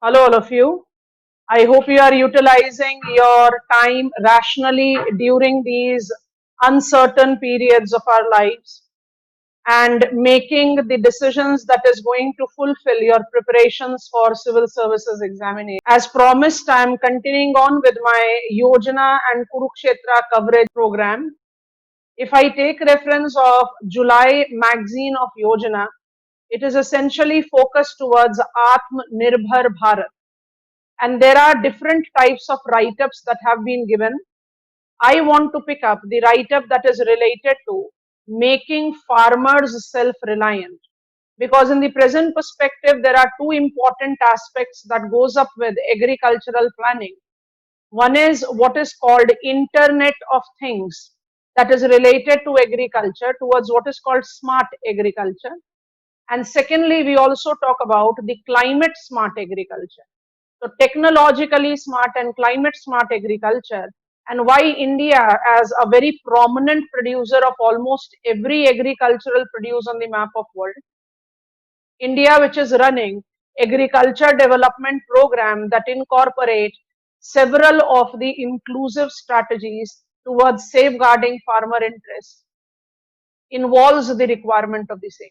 Hello, all of you. I hope you are utilizing your time rationally during these uncertain periods of our lives and making the decisions that is going to fulfill your preparations for civil services examination. As promised, I am continuing on with my Yojana and Kurukshetra coverage program. If I take reference of July magazine of Yojana, it is essentially focused towards Atmanirbhar Bharat, and there are different types of write-ups that have been given. I want to pick up the write-up that is related to making farmers self-reliant, because in the present perspective there are two important aspects that goes up with agricultural planning. One is what is called Internet of Things, that is related to agriculture towards what is called smart agriculture. And secondly, we also talk about the climate smart agriculture. So technologically smart and climate smart agriculture, and why India as a very prominent producer of almost every agricultural produce on the map of world. India, which is running agriculture development program that incorporate several of the inclusive strategies towards safeguarding farmer interests, involves the requirement of the same.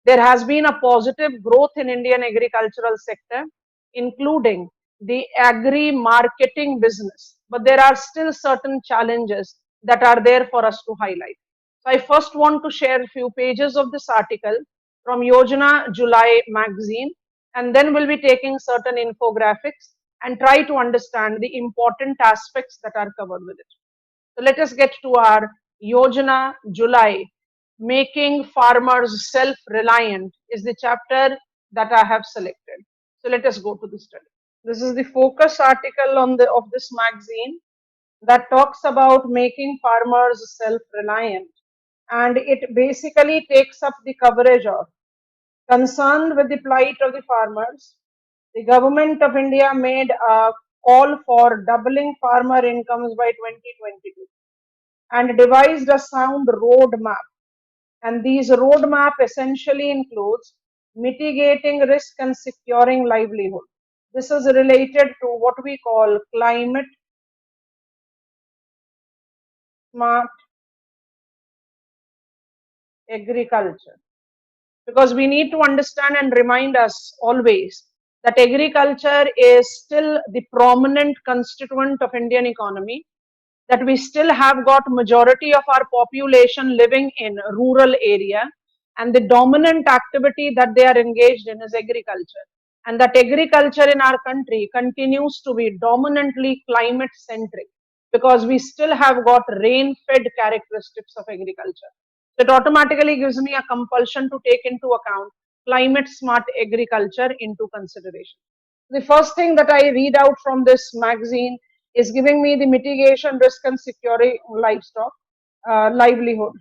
There has been a positive growth in Indian agricultural sector, including the agri marketing business, but there are still certain challenges that are there for us to highlight. So I first want to share a few pages of this article from Yojana July magazine, and then we'll be taking certain infographics and try to understand the important aspects that are covered with it. So let us get to our Yojana July, making farmers self-reliant, is the chapter that I have selected. So let us go to the study. This is the focus article on the of this magazine that talks about making farmers self-reliant, and it basically takes up the coverage of concerned with the plight of the farmers. The government of India made a call for doubling farmer incomes by 2022 and devised a sound roadmap. And these roadmap essentially includes mitigating risk and securing livelihood. This is related to what we call climate smart agriculture. Because we need to understand and remind us always that agriculture is still the prominent constituent of Indian economy, that we still have got majority of our population living in rural area, and the dominant activity that they are engaged in is agriculture, and that agriculture in our country continues to be dominantly climate centric because we still have got rain fed characteristics of agriculture. It automatically gives me a compulsion to take into account climate smart agriculture into consideration. The first thing that I read out from this magazine is giving me the mitigation risk and securing livestock livelihood.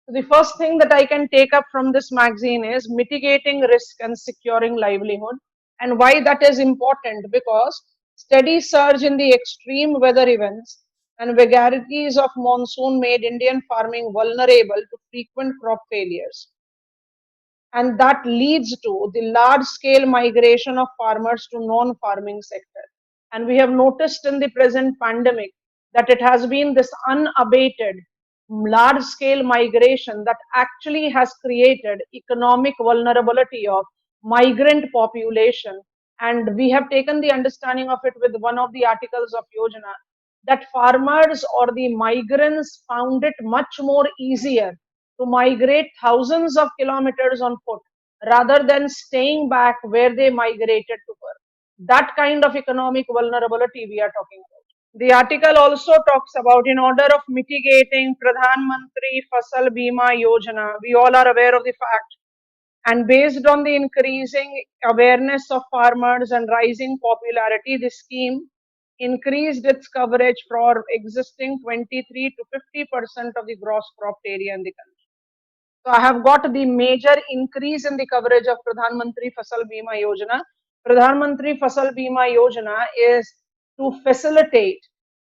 So the first thing that I can take up from this magazine is mitigating risk and securing livelihood. And why that is important? Because steady surge in the extreme weather events and vagaries of monsoon made Indian farming vulnerable to frequent crop failures, and that leads to the large scale migration of farmers to non farming sector. And we have noticed in the present pandemic that it has been this unabated large scale migration that actually has created economic vulnerability of migrant population. And we have taken the understanding of it with one of the articles of Yojana, that farmers or the migrants found it much more easier to migrate thousands of kilometers on foot rather than staying back where they migrated to birth. That kind of economic vulnerability we are talking about. The article also talks about, in order of mitigating Pradhan Mantri Fasal Bima Yojana, we all are aware of the fact, and based on the increasing awareness of farmers and rising popularity, the scheme increased its coverage for existing 23 to 50% of the gross cropped area in the country. So I have got the major increase in the coverage of Pradhan Mantri Fasal Bima Yojana. Pradhan Mantri Fasal Bima Yojana is to facilitate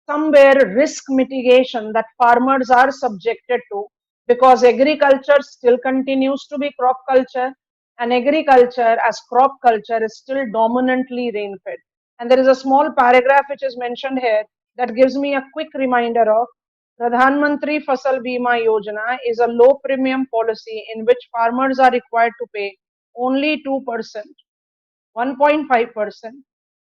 somewhere risk mitigation that farmers are subjected to, because agriculture still continues to be crop culture, and agriculture as crop culture is still dominantly rain fed. And there is a small paragraph which is mentioned here that gives me a quick reminder of Pradhan Mantri Fasal Bima Yojana is a low premium policy in which farmers are required to pay only 2%, 1.5%,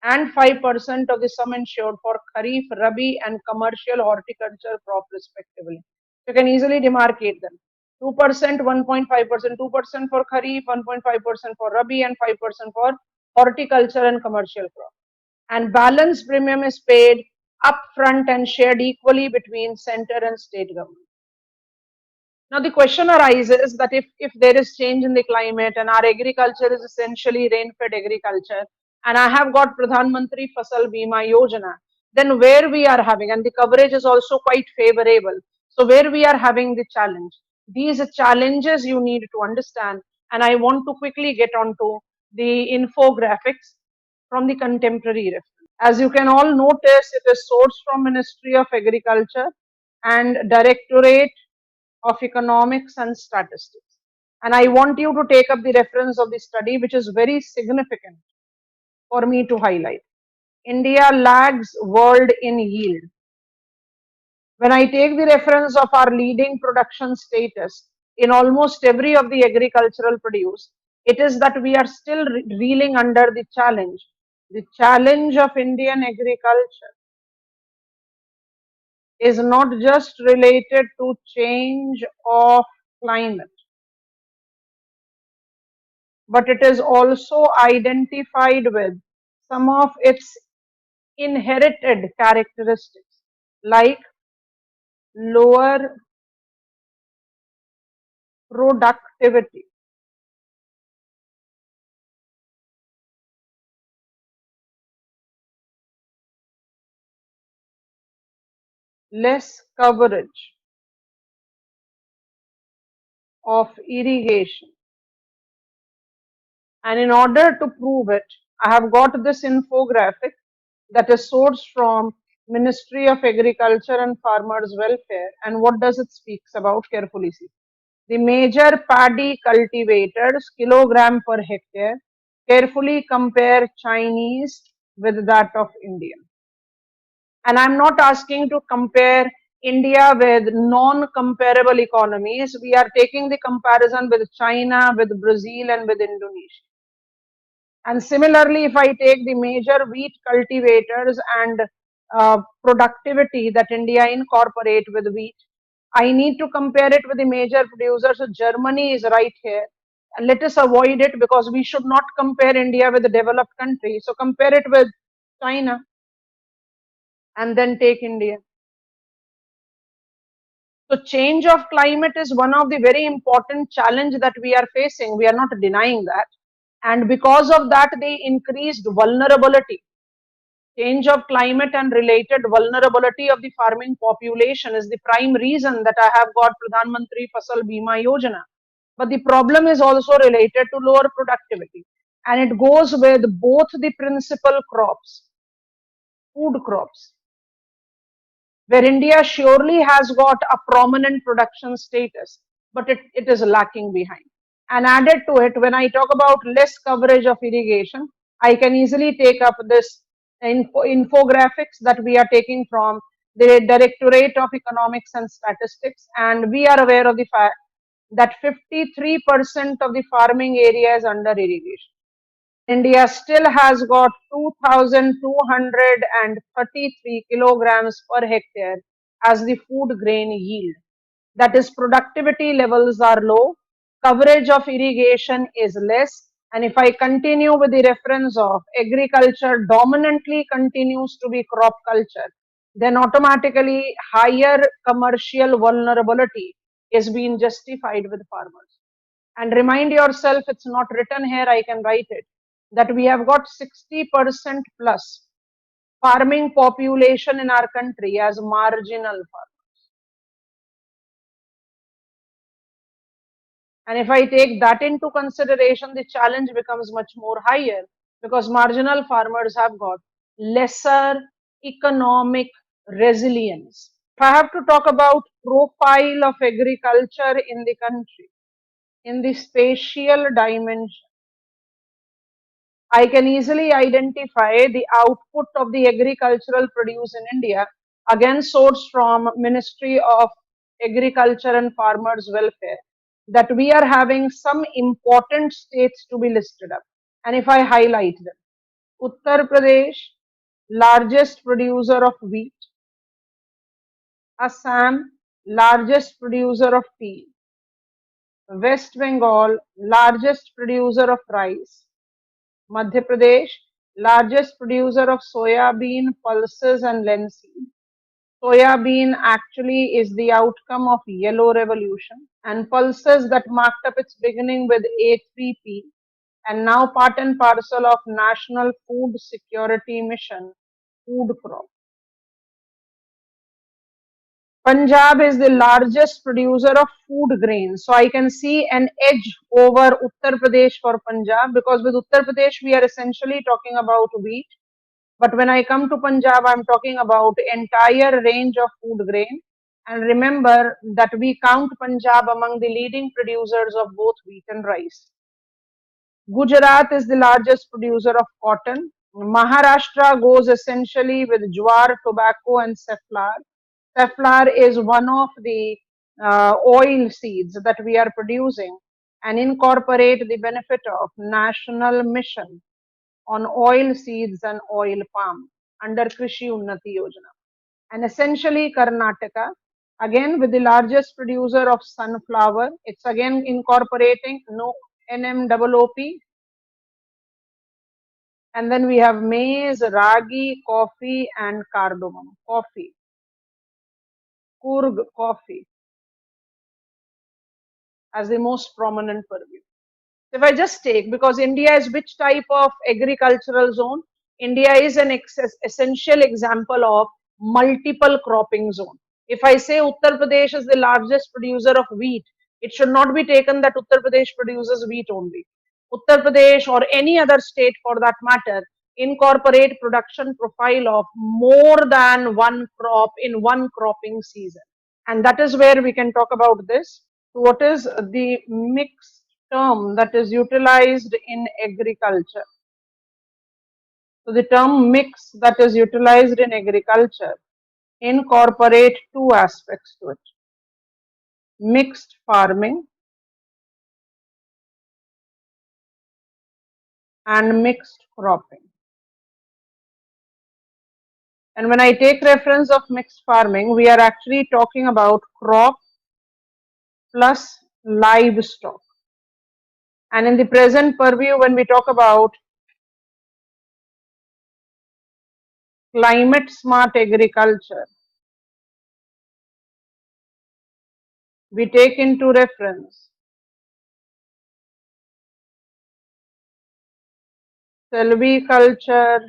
and 5% of the sum insured for Kharif, Rabi, and commercial horticulture crop respectively. You can easily demarcate them. 2%, 1.5%, 2% for Kharif, 1.5% for Rabi, and 5% for horticulture and commercial crop. And balance premium is paid upfront and shared equally between center and state government. Now the question arises that if there is change in the climate and our agriculture is essentially rain-fed agriculture, and I have got Pradhan Mantri Fasal Bima Yojana, then where we are having, and the coverage is also quite favorable. So where we are having the challenge, these challenges you need to understand, and I want to quickly get onto the infographics from the contemporary reference. As you can all notice, it is sourced from Ministry of Agriculture and Directorate of Economics and Statistics. And I want you to take up the reference of the study, which is very significant for me to highlight. India lags world in yield. When I take the reference of our leading production status in almost every of the agricultural produce, it is that we are still reeling under the challenge. The challenge of Indian agriculture is not just related to change of climate, but it is also identified with some of its inherited characteristics like lower productivity, less coverage of irrigation. And in order to prove it, I have got this infographic that is sourced from Ministry of Agriculture and Farmers Welfare. And what does it speaks about? Carefully see. The major paddy cultivators, kilogram per hectare, carefully compare Chinese with that of India. And I'm not asking to compare India with non-comparable economies. We are taking the comparison with China, with Brazil, and with Indonesia. And similarly, if I take the major wheat cultivators and productivity that India incorporate with wheat, I need to compare it with the major producers. So Germany is right here. And let us avoid it because we should not compare India with the developed country. So compare it with China and then take India. So change of climate is one of the very important challenge that we are facing. We are not denying that. And because of that, the increased vulnerability, change of climate and related vulnerability of the farming population is the prime reason that I have got Pradhan Mantri Fasal Bima Yojana. But the problem is also related to lower productivity. And it goes with both the principal crops, food crops, where India surely has got a prominent production status, but it is lacking behind. And added to it, when I talk about less coverage of irrigation, I can easily take up this infographics that we are taking from the Directorate of Economics and Statistics, and we are aware of the fact that 53% of the farming area is under irrigation. India still has got 2,233 kilograms per hectare as the food grain yield. That is, productivity levels are low, coverage of irrigation is less, and if I continue with the reference of agriculture dominantly continues to be crop culture, then automatically higher commercial vulnerability is being justified with farmers. And remind yourself, it's not written here, I can write it, that we have got 60% plus farming population in our country as marginal farmers. And if I take that into consideration, the challenge becomes much more higher because marginal farmers have got lesser economic resilience. If I have to talk about profile of agriculture in the country, in the spatial dimension, I can easily identify the output of the agricultural produce in India, again sourced from Ministry of Agriculture and Farmers Welfare, that we are having some important states to be listed up. And if I highlight them, Uttar Pradesh, largest producer of wheat; Assam, largest producer of tea; West Bengal, largest producer of rice; Madhya Pradesh, largest producer of soya bean, pulses and linseed. Soya bean actually is the outcome of yellow revolution, and pulses that marked up its beginning with A3P and now part and parcel of National Food Security Mission food crop. Punjab is the largest producer of food grains. So I can see an edge over Uttar Pradesh for Punjab, because with Uttar Pradesh we are essentially talking about wheat. But when I come to Punjab, I'm talking about entire range of food grain. And remember that we count Punjab among the leading producers of both wheat and rice. Gujarat is the largest producer of cotton. Maharashtra goes essentially with jowar, tobacco, and safflower. Safflower is one of the oil seeds that we are producing and incorporate the benefit of National Mission on oil seeds and oil palm under Krishi Unnati Yojana. And essentially Karnataka, again with the largest producer of sunflower, it's again incorporating no NMOOP. And then we have maize, ragi, coffee, and cardamom. Coffee, Coorg coffee as the most prominent purview. If I just take, because India is which type of agricultural zone? India is an essential example of multiple cropping zone. If I say Uttar Pradesh is the largest producer of wheat, it should not be taken that Uttar Pradesh produces wheat only. Uttar Pradesh or any other state for that matter incorporate production profile of more than one crop in one cropping season. And that is where we can talk about this. What is the mixed term that is utilized in agriculture? So the term mix that is utilized in agriculture incorporate two aspects to it: mixed farming and mixed cropping. And when I take reference of mixed farming, we are actually talking about crop plus livestock. And in the present purview, when we talk about climate smart agriculture, we take into reference silviculture,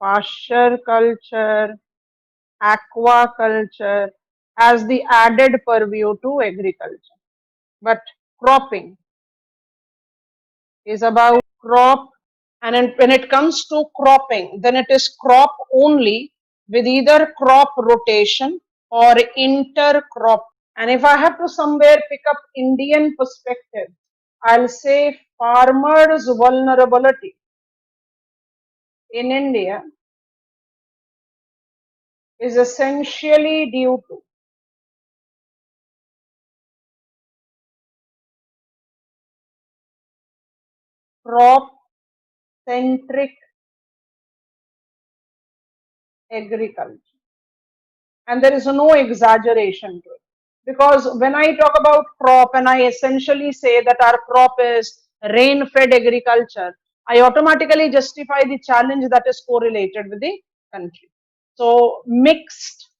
pasture culture, aquaculture as the added purview to agriculture. But cropping is about crop, and when it comes to cropping, then it is crop only with either crop rotation or intercrop. And if I have to somewhere pick up Indian perspective, I'll say farmers' vulnerability in India is essentially due to crop centric agriculture. And there is no exaggeration to it. Because when I talk about crop and I essentially say that our crop is rain fed agriculture, I automatically justify the challenge that is correlated with the country. So, mixed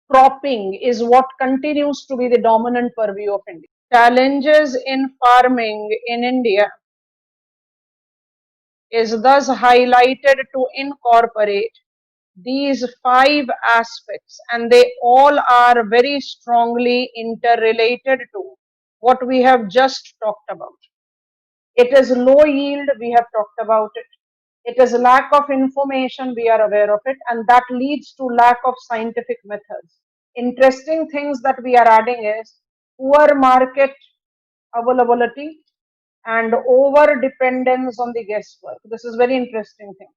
cropping is what continues to be the dominant purview of India. Challenges in farming in India is thus highlighted to incorporate these five aspects, and they all are very strongly interrelated to what we have just talked about. It is low yield, we have talked about it. It is lack of information, we are aware of it, and that leads to lack of scientific methods. Interesting things that we are adding is poor market availability, and over dependence on the guesswork. This is very interesting thing.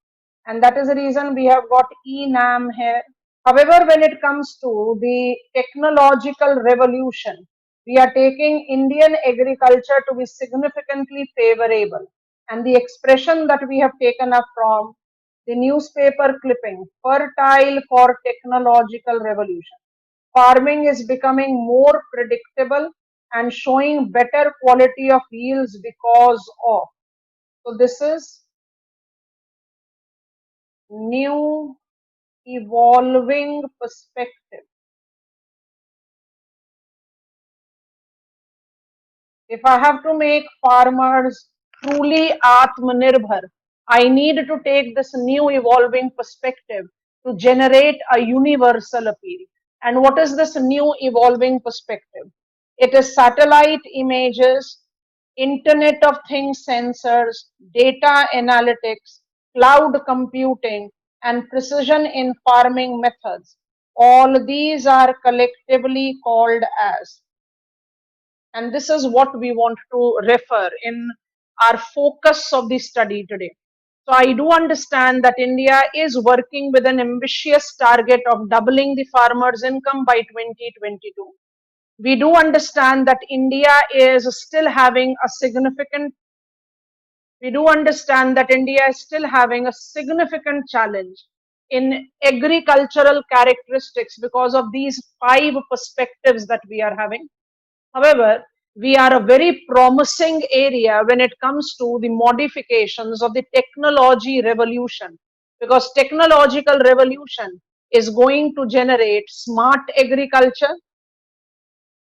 And that is the reason we have got ENAM here. However, when it comes to the technological revolution, we are taking Indian agriculture to be significantly favorable. And the expression that we have taken up from the newspaper clipping, fertile for technological revolution. Farming is becoming more predictable and showing better quality of yields because of. So this is new evolving perspective. If I have to make farmers truly Atmanirbhar, I need to take this new evolving perspective to generate a universal appeal. And what is this new evolving perspective? It is satellite images, Internet of Things sensors, data analytics, cloud computing, and precision in farming methods. All these are collectively called as, and this is what we want to refer in our focus of the study today. So I do understand that India is working with an ambitious target of doubling the farmers' income by 2022. We do understand that India is still having a significant we do understand that India is still having a significant challenge in agricultural characteristics because of these five perspectives that we are having. However, we are a very promising area when it comes to the modifications of the technology revolution, because technological revolution is going to generate smart agriculture,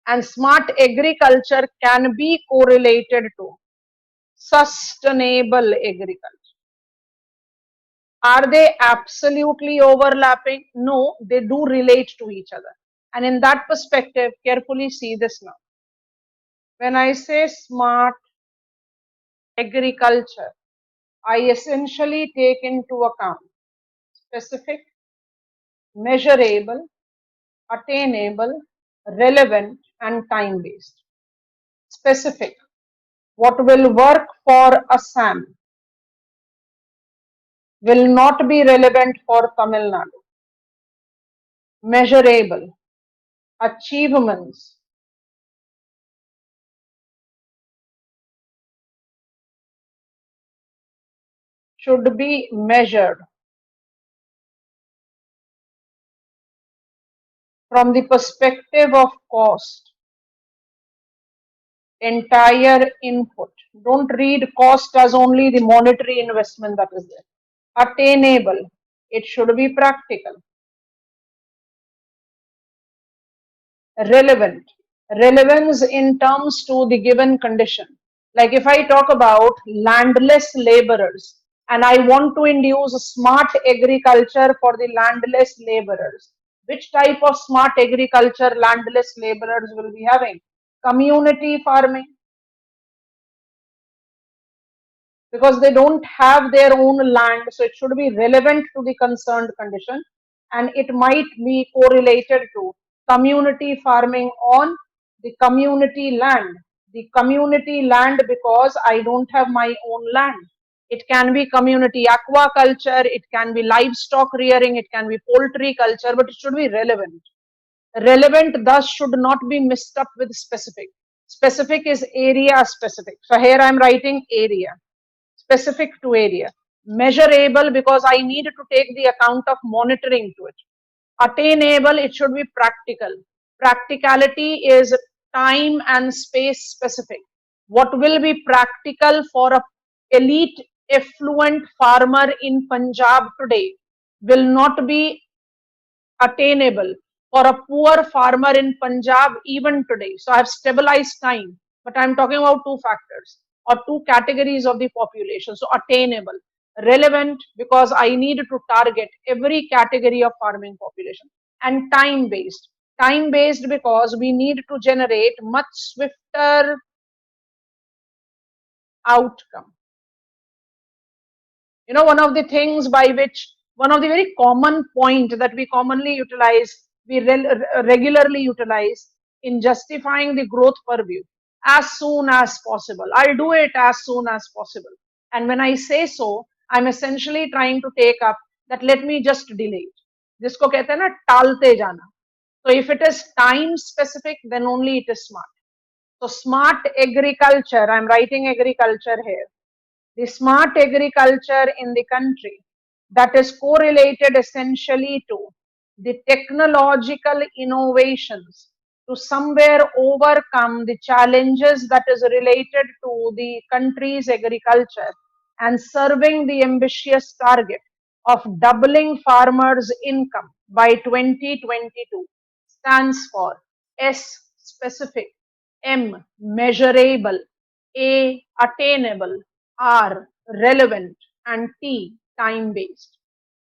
and smart agriculture can be correlated to sustainable agriculture. Are they absolutely overlapping? No, they do relate to each other. And in that perspective, carefully see this now. When I say smart agriculture, I essentially take into account specific, measurable, attainable, relevant, and time based. Specific, what will work for Assam will not be relevant for Tamil Nadu. Measurable, achievements should be measured from the perspective of cost, entire input. Don't read cost as only the monetary investment that is there. Attainable, it should be practical. Relevant, relevance in terms to the given condition. Like if I talk about landless laborers and I want to induce smart agriculture for the landless laborers, which type of smart agriculture landless laborers will be having? Community farming, because they don't have their own land, so it should be relevant to the concerned condition, and it might be correlated to community farming on the community land. The community land, because I don't have my own land. It can be community aquaculture, it can be livestock rearing, it can be poultry culture, but it should be relevant. Relevant thus should not be mixed up with specific. Specific is area specific. So here I am writing area, specific to area. Measurable, because I need to take the account of monitoring to it. Attainable, it should be practical. Practicality is time and space specific. What will be practical for a elite affluent farmer in Punjab today will not be attainable for a poor farmer in Punjab even today. So I have stabilized time, but I'm talking about two factors or two categories of the population. So attainable, relevant, because I need to target every category of farming population, and time based. Time based because we need to generate much swifter outcome. You know, one of the things by which, one of the very common point that we commonly utilize, we regularly utilize in justifying the growth purview. as soon as possible. I'll do it as soon as possible. And when I say so, I'm essentially trying to take up that let me just delay it. जिसको कहते हैं ना टालते जाना. So if it is time specific, then only it is smart. So smart agriculture, I'm writing agriculture here. The smart agriculture in the country that is correlated essentially to the technological innovations to somewhere overcome the challenges that is related to the country's agriculture and serving the ambitious target of doubling farmers' income by 2022 stands for S specific, M measurable, A attainable, R relevant, and T time based.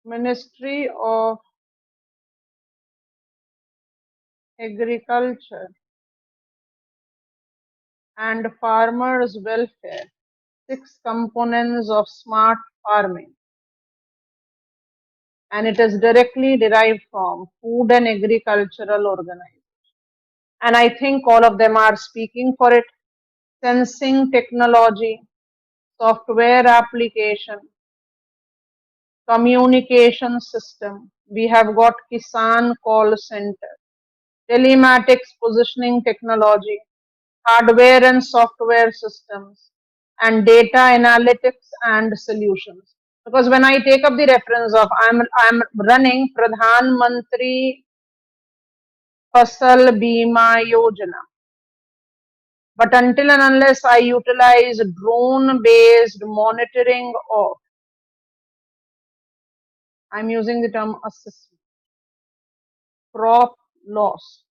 Ministry of Agriculture and Farmers Welfare, 6 components of smart farming, and it is directly derived from Food and Agricultural Organization. And I think all of them are speaking for it. Sensing technology, software application, communication system. We have got Kisan call center, telematics positioning technology, hardware and software systems, and data analytics and solutions. Because when I take up the reference of I'm running Pradhan Mantri Fasal Bima Yojana, but until and unless I utilize drone based monitoring of, I'm using the term assessment, crop loss,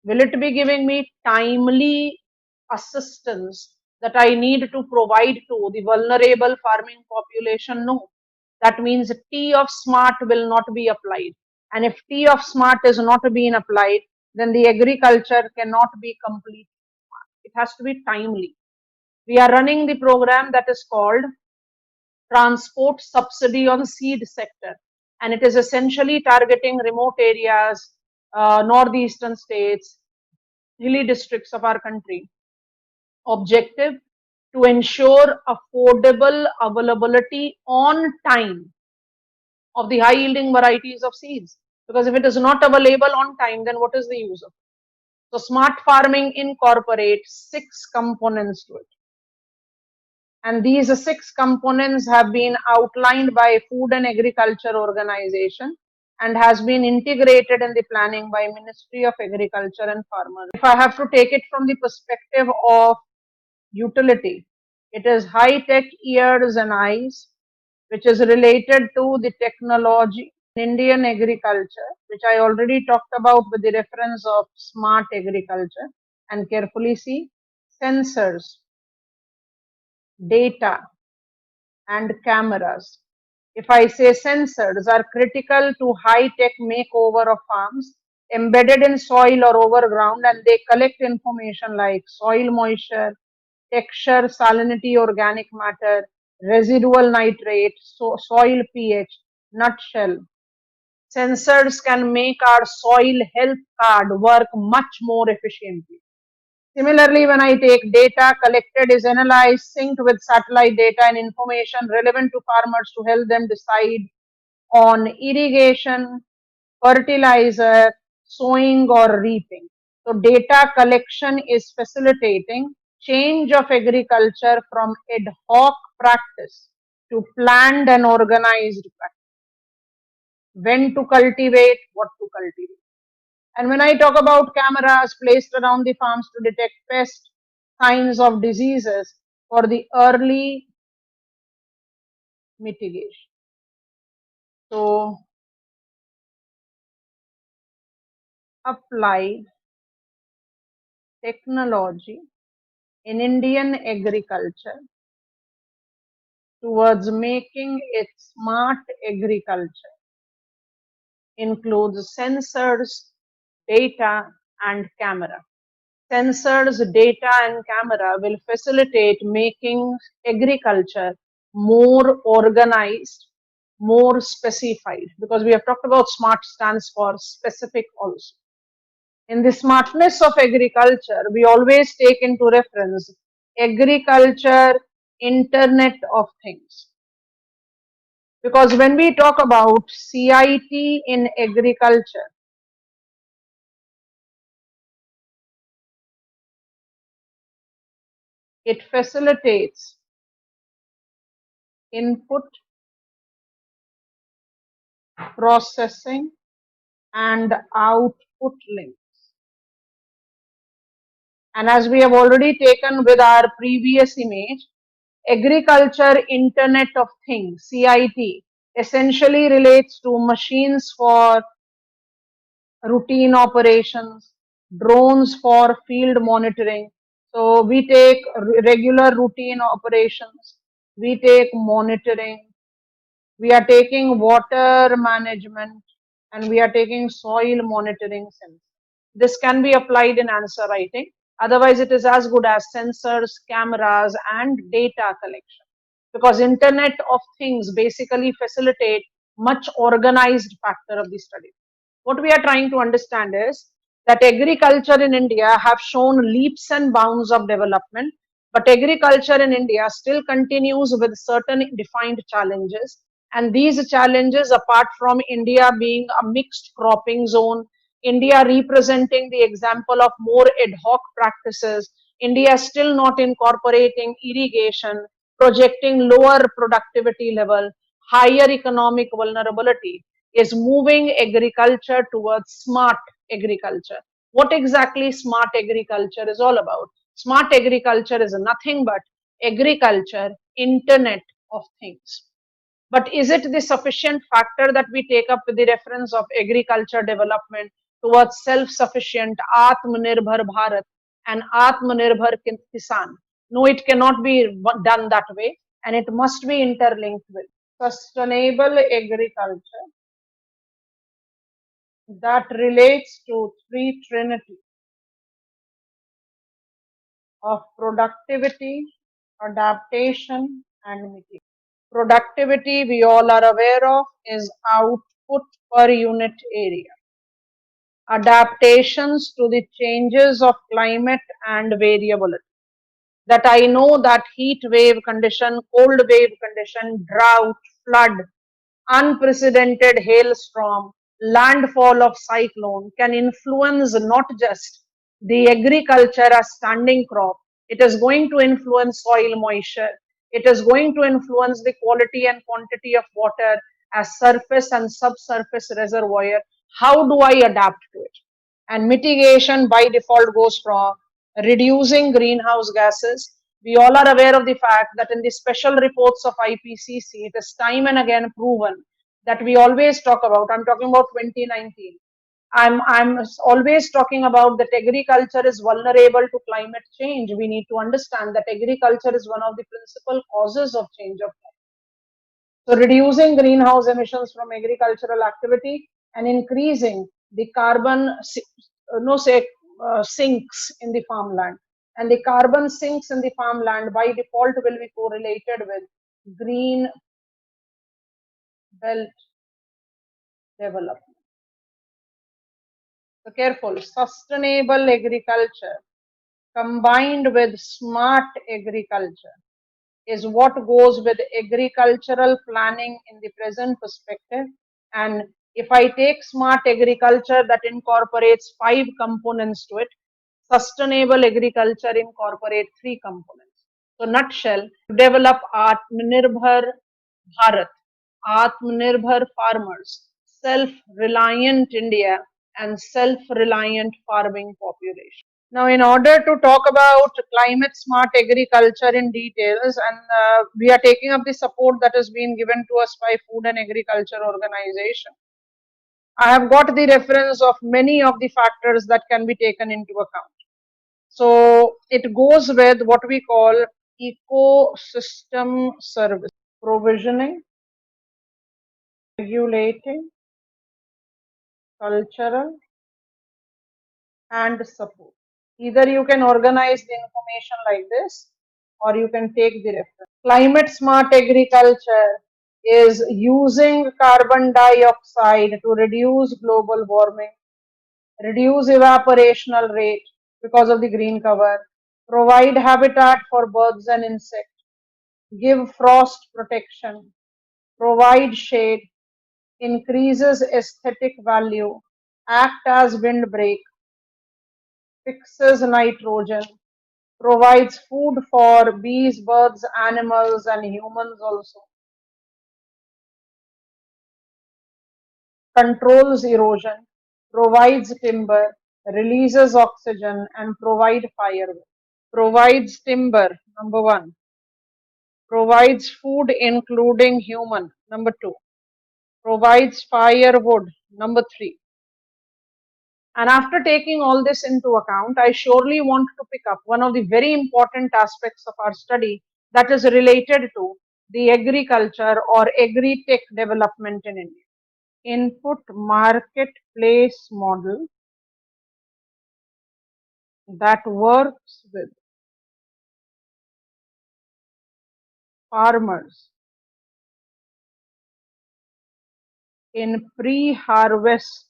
will it be giving me timely assistance that I need to provide to the vulnerable farming population? No. That means T of smart will not be applied. And if T of smart is not being applied, then the agriculture cannot be complete. It has to be timely. We are running the program that is called Transport Subsidy on Seed Sector. And it is essentially targeting remote areas, northeastern states, hilly districts of our country. Objective to ensure affordable availability on time of the high yielding varieties of seeds. Because if it is not available on time, then what is the use of it? So smart farming incorporates 6 components to it. And these 6 components have been outlined by Food and Agriculture Organization and has been integrated in the planning by Ministry of Agriculture and Farmers. If I have to take it from the perspective of utility, it is high tech ears and eyes, which is related to the technology in Indian agriculture, which I already talked about with the reference of smart agriculture. And carefully see sensors, data, and cameras. If I say sensors are critical to high tech makeover of farms embedded in soil or overground, and they collect information like soil moisture, texture, salinity, organic matter, residual nitrate, soil pH, nutshell. Sensors can make our soil health card work much more efficiently. Similarly, when I take data collected is analyzed, synced with satellite data and information relevant to farmers to help them decide on irrigation, fertilizer, sowing or reaping. So data collection is facilitating change of agriculture from ad hoc practice to planned and organized practice. When to cultivate, what to cultivate. And when I talk about cameras placed around the farms to detect pest, signs of diseases for the early mitigation. So apply technology in Indian agriculture towards making it smart agriculture includes sensors, data, and camera. Sensors, data, and camera will facilitate making agriculture more organized, more specified, because we have talked about smart stands for specific also. In the smartness of agriculture, we always take into reference agriculture, Internet of Things. Because when we talk about CIT in agriculture, it facilitates input, processing, and output links. And as we have already taken with our previous image, agriculture Internet of Things, CIT, essentially relates to machines for routine operations, drones for field monitoring. So we take regular routine operations, we take monitoring, we are taking water management, and we are taking soil monitoring sensors. This can be applied in answer writing. Otherwise, it is as good as sensors, cameras, and data collection. Because Internet of Things basically facilitate much organized factor of the study. What we are trying to understand is that agriculture in India have shown leaps and bounds of development, but agriculture in India still continues with certain defined challenges. And these challenges, apart from India being a mixed cropping zone, India representing the example of more ad hoc practices, India still not incorporating irrigation, projecting lower productivity level, higher economic vulnerability, is moving agriculture towards smart agriculture. What exactly smart agriculture is all about? Smart agriculture is nothing but agriculture, Internet of Things. But is it the sufficient factor that we take up with the reference of agriculture development towards self-sufficient Atmanirbhar Bharat and Atmanirbhar Kisan? No, it cannot be done that way, and it must be interlinked with sustainable agriculture that relates to three trinity of productivity, adaptation, and mitigation. Productivity, we all are aware of, is output per unit area. Adaptations to the changes of climate and variability. That I know that heat wave condition, cold wave condition, drought, flood, unprecedented hailstorm, landfall of cyclone can influence not just the agriculture as standing crop, it is going to influence soil moisture, it is going to influence the quality and quantity of water as surface and subsurface reservoir. How do I adapt to it? And mitigation by default goes from reducing greenhouse gases. We all are aware of the fact that in the special reports of IPCC, it is time and again proven that we always talk about. I'm talking about 2019. I'm always talking about that agriculture is vulnerable to climate change. We need to understand that agriculture is one of the principal causes of change of climate. So reducing greenhouse emissions from agricultural activity and increasing the carbon no say sinks in the farmland, and the carbon sinks in the farmland by default will be correlated with green belt development. So careful, sustainable agriculture combined with smart agriculture is what goes with agricultural planning in the present perspective. And if I take smart agriculture, that incorporates 5 components to it. Sustainable agriculture incorporates 3 components. So nutshell, to develop Atmanirbhar Bharat, Atmanirbhar farmers, self-reliant India, and self-reliant farming population. Now, in order to talk about climate smart agriculture in details, and we are taking up the support that has been given to us by Food and Agriculture Organization. I have got the reference of many of the factors that can be taken into account. So it goes with what we call ecosystem service, provisioning, regulating, cultural, and support. Either you can organize the information like this, or you can take the reference. Climate smart agriculture is using carbon dioxide to reduce global warming, reduce evaporational rate because of the green cover, provide habitat for birds and insects, give frost protection, provide shade, increases aesthetic value, act as windbreak, fixes nitrogen, provides food for bees, birds, animals, and humans also, controls erosion, provides timber, releases oxygen, and provide firewood. Provides timber, number one. Provides food including human, number two. Provides firewood, number three. And after taking all this into account, I surely want to pick up one of the very important aspects of our study that is related to the agriculture or agri-tech development in India. Input marketplace model that works with farmers in pre-harvest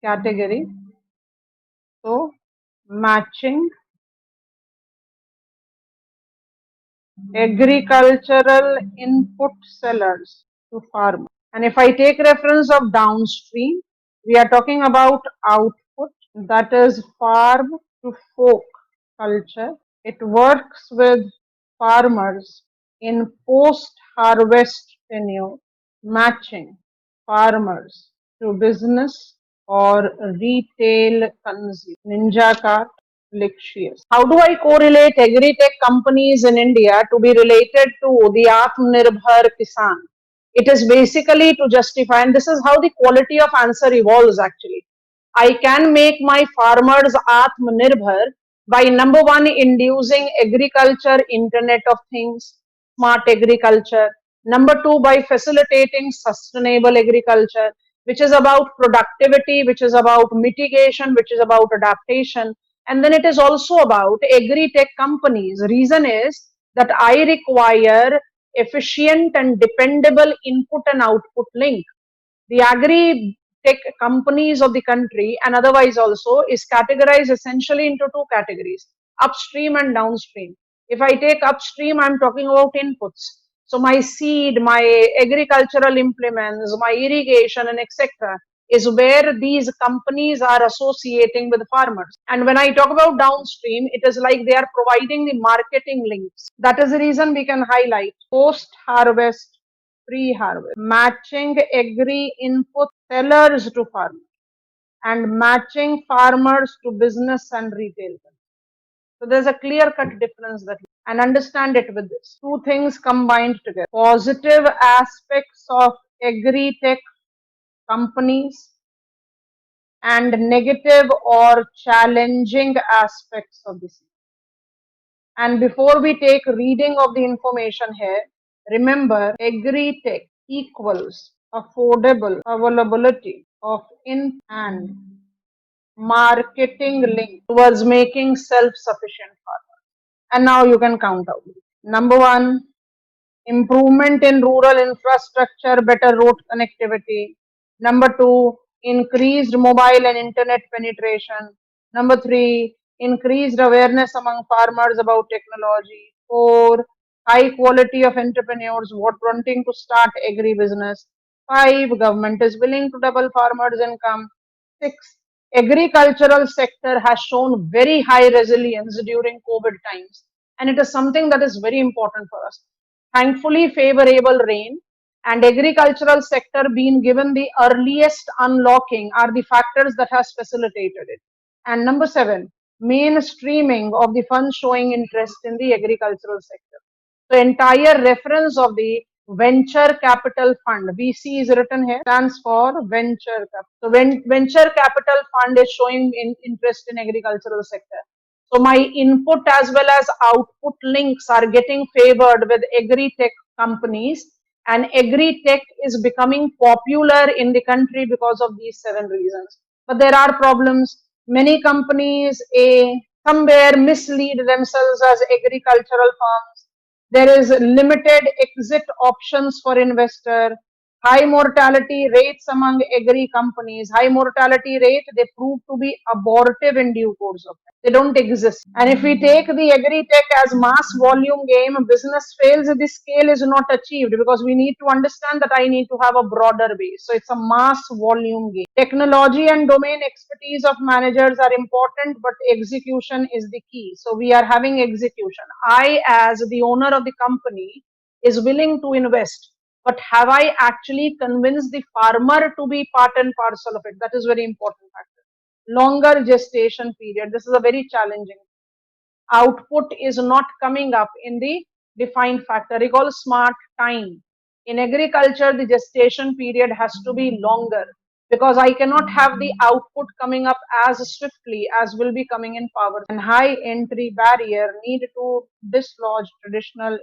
category. So matching agricultural input sellers to farmers. And if I take reference of downstream, we are talking about output, that is farm to fork culture. It works with farmers in post-harvest tenure, matching farmers to business or retail consumer. Ninja Cart, Lixius. How do I correlate agri-tech companies in India to be related to the Atmanirbhar Kisan? It is basically to justify, and this is how the quality of answer evolves actually. I can make my farmers Atmanirbhar by number one, inducing agriculture, Internet of Things, smart agriculture. Number two, by facilitating sustainable agriculture, which is about productivity, which is about mitigation, which is about adaptation. And then it is also about agri-tech companies. Reason is that I require efficient and dependable input and output link. The agri tech companies of the country and otherwise also is categorized essentially into two categories, upstream and downstream. If I take upstream, I'm talking about inputs. So my seed, my agricultural implements, my irrigation and etc. is where these companies are associating with farmers. And when I talk about downstream, it is like they are providing the marketing links. That is the reason we can highlight post-harvest, pre-harvest, matching agri input sellers to farmers, and matching farmers to business and retail. So there's a clear cut difference that, and understand it with this. Two things combined together. Positive aspects of agri-tech companies and negative or challenging aspects of this. And before we take reading of the information here, remember agri-tech equals affordable availability of in and marketing link towards making self-sufficient farmers. And now you can count out. Number one, improvement in rural infrastructure, better road connectivity. Number two, increased mobile and internet penetration. Number three, increased awareness among farmers about technology. Four, high quality of entrepreneurs wanting to start agri-business. Five, government is willing to double farmers' income. Six, agricultural sector has shown very high resilience during COVID times, and it is something that is very important for us. Thankfully, favorable rain and agricultural sector being given the earliest unlocking are the factors that has facilitated it. And number seven, mainstreaming of the funds showing interest in the agricultural sector. The entire reference of the venture capital fund, VC is written here, stands for venture capital. So when venture capital fund is showing interest in agricultural sector. So my input as well as output links are getting favored with agri-tech companies, and agri-tech is becoming popular in the country because of these seven reasons. But there are problems. Many companies somewhere mislead themselves as agricultural firms. There is limited exit options for investor, High mortality rates among agri companies, high mortality rate, they prove to be abortive in due course of time. They don't exist. And if we take the agri tech as mass volume game, business fails if the scale is not achieved, because we need to understand that I need to have a broader base. So it's a mass volume game. Technology and domain expertise of managers are important, but execution is the key. So we are having execution. I, as the owner of the company, is willing to invest, but have I actually convinced the farmer to be part and parcel of it? That is very important factor. Longer gestation period. This is a very challenging. Output is not coming up in the defined factor. Recall smart time. In agriculture, the gestation period has to be longer, because I cannot have the output coming up as swiftly as will be coming in power. And high entry barrier need to dislodge traditional.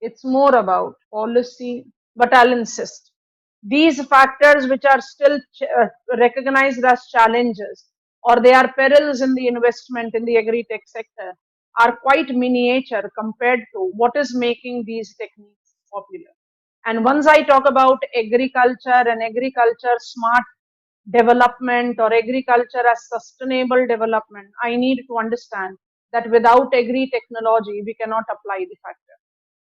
It's more about policy, but I'll insist. These factors, which are still recognized as challenges, or they are perils in the investment in the agri-tech sector, are quite miniature compared to what is making these techniques popular. And once I talk about agriculture and agriculture smart development or agriculture as sustainable development, I need to understand that without agri technology, we cannot apply the factor.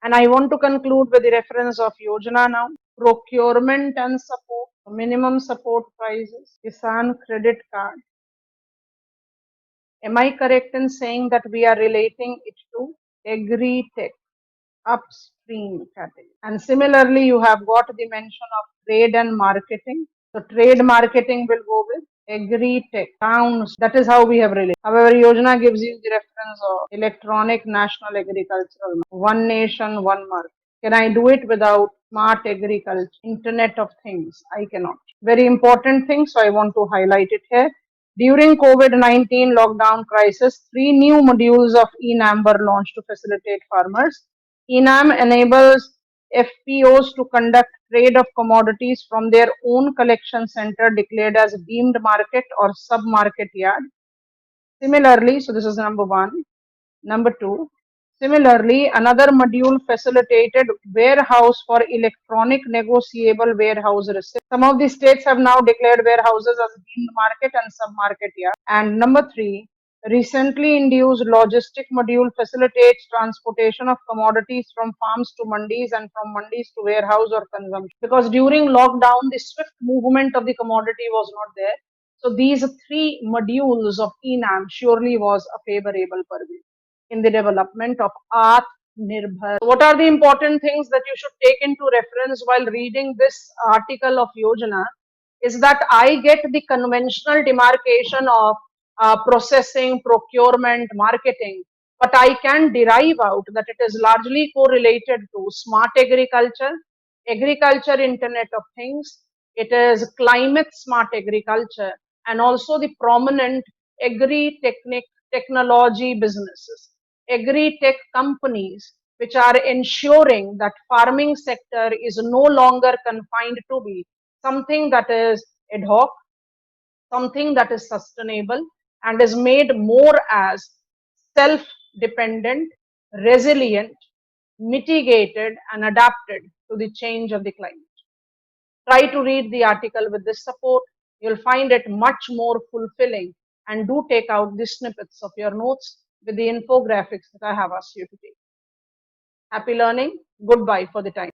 And I want to conclude with the reference of Yojana now. Procurement and support, minimum support prices, Kisan credit card. Am I correct in saying that we are relating it to agri-tech upstream category? And similarly, you have got the mention of trade and marketing. So trade marketing will go with agri-tech towns. That is how we have related. However, Yojana gives you the reference of electronic national agricultural market. One nation, one market. Can I do it without smart agriculture, Internet of Things? I cannot. Very important thing, so I want to highlight it here. During COVID-19 lockdown crisis, 3 new modules of eNAM were launched to facilitate farmers. eNAM enables FPOs to conduct trade of commodities from their own collection center declared as deemed market or sub-market yard. Similarly, so this is number one. Number two, similarly, another module facilitated warehouse for electronic negotiable warehouse receipts. Some of the states have now declared warehouses as deemed market and sub-market yard. And number three, recently induced logistic module facilitates transportation of commodities from farms to mandis and from mandis to warehouse or consumption. Because during lockdown, the swift movement of the commodity was not there. So these 3 modules of eNAM surely was a favorable purview in the development of Atmanirbhar. What are the important things that you should take into reference while reading this article of Yojana is that I get the conventional demarcation of processing, procurement, marketing, but I can derive out that it is largely correlated to smart agriculture, agriculture Internet of Things, it is climate smart agriculture, and also the prominent technology businesses, agri-tech companies, which are ensuring that farming sector is no longer confined to be something that is ad hoc, something that is sustainable, and is made more as self-dependent, resilient, mitigated, and adapted to the change of the climate. Try to read the article with this support. You'll find it much more fulfilling, and do take out the snippets of your notes with the infographics that I have asked you to take. Happy learning. Goodbye for the time.